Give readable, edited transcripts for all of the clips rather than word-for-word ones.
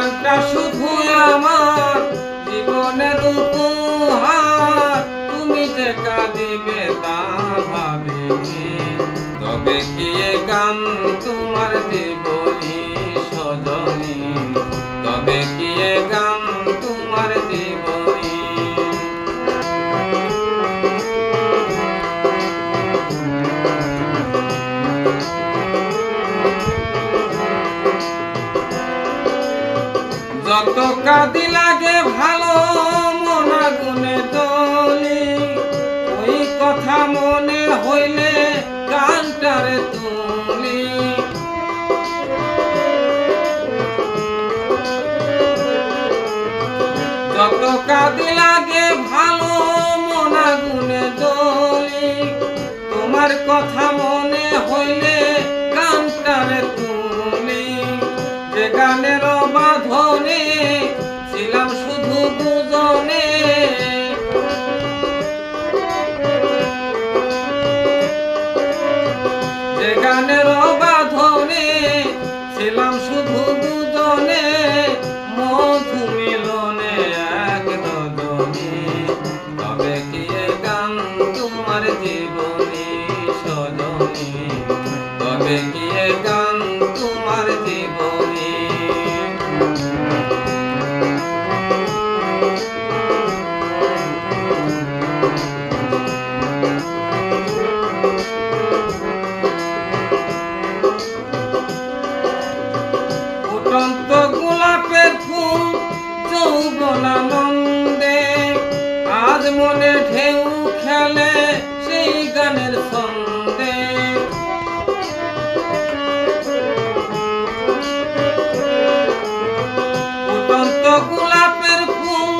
গানটা শুধু আমার জীবনের উপহার, তুমি যে কাঁদিবে তা ভাবিনি। তবে কি এ গান তোমার জীবনী সজনী, তবে কি এ গান তোমার জীবনী। যত কাঁদি লাগে ভালো মন আগুনে জ্বলি, ওই কথা মনে হইলে গানটারে তুলি। যত কাঁদি লাগে ভালো মন আগুনে জ্বলি, তোমার কথা মনে হইলে গানটারে তুলি। যে গানের বাঁধনে ছিলাম শুধু দুজনে, যে গানের বাঁধনে ছিলাম শুধু দুজনে, মধু মিলনে এক রজনী। তবে কি এ গান তোমার জীবনী সজনী, তবে কি এ গান তোমার জীবনী। ফুটন্ত গোলাপের ফুল যৌবনানন্দে, আজ মনে ঢেউ খেলে সেই গানের ছন্দে। ফুটন্ত গোলাপের ফুল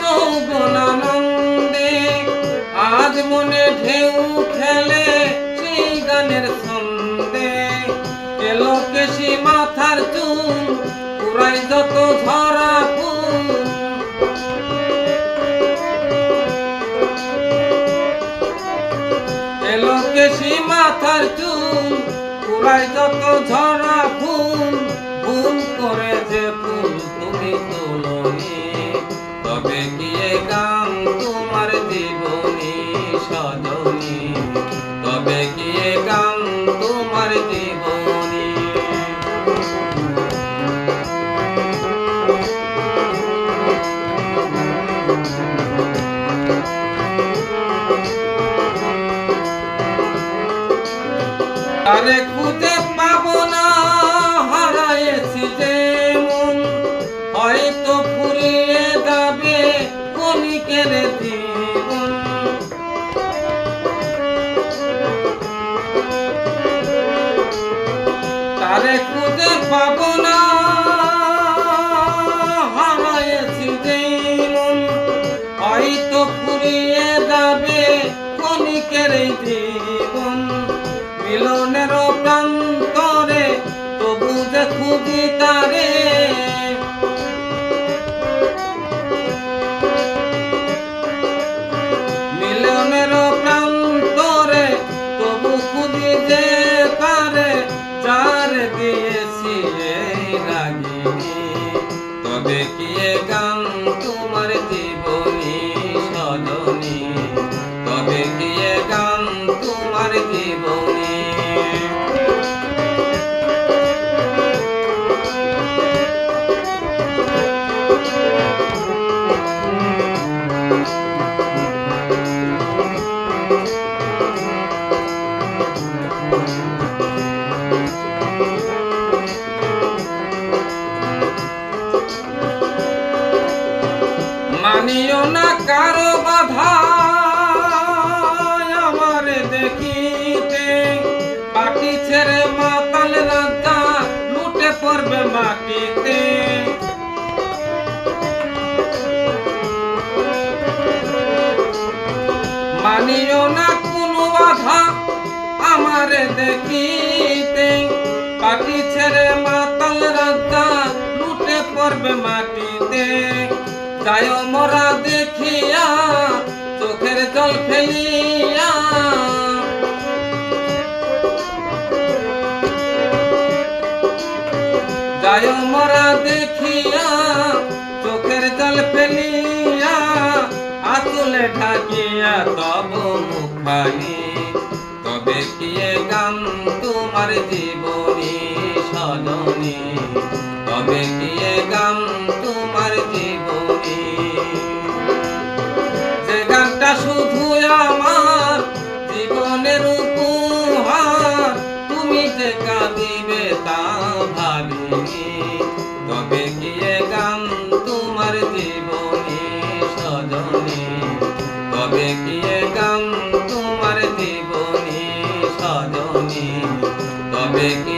যৌবনানন্দে, আজ মনে ঢেউ খেলে সেই গানের ছন্দে। এলো কেশি মাথার চুল পুরাই যত ঝরা ফুল, এলো কেশি মাথার চুল পুরাই যত ঝরা ফুল। ভুল করে যে ফুল তুমি তোলনি, তবে কি এ গান তোমার জীবনী সজনী, তবে কি এ গান তোমার জীবনী। তারে খুঁজে পাবো না হারাইছি যে মন, হয়তো ফুরিয়ে যাবে ক্ষণিকের জীবন। তারে খুঁজে পাবো না হারাইছি যে মন, হয়তো ফুরিয়ে যাবে ক্ষণিকের জীবন। মিলনের প্রান্তরে তবু যে খুঁজি তারে, মিলনের প্রান্তরে তবু খুঁজি যে তারে, যার দিয়েছি এই রাগিনী। তবে কি এ গান তোমার জীবনী সজনী, তবে কি এ গান তোমার জীবনী। মানিও না কারো বাধা আমার দেখিতে, পাটি ছেড়ে মাতাল রাজা লুটে পড়বে মাটিতে। মানিও না কোনো বাধা আমার দেখিতে, পাটি ছেড়ে মাতাল রাজা লুটে পড়বে মাটিতে। যায় মোরা দেখিয়া চোখের জল ফেলিয়া, যায় মরা দেখিয়া চোখের জল ফেলিয়া আঁচলে ঢাকিয়া তব মুখানি তবে কি এ গান তোমার জীবনী সজনী তবে কি এ গান তোমার জীবনী যে গানটা শুধু আমার জীবনের উপহার তুমি যে কাঁদিবে তা ভাবিনি তবে কি এ গান তোমার জীবনী সজনী তবে কি এ গান তোমার জীবনী সজনী তবে কি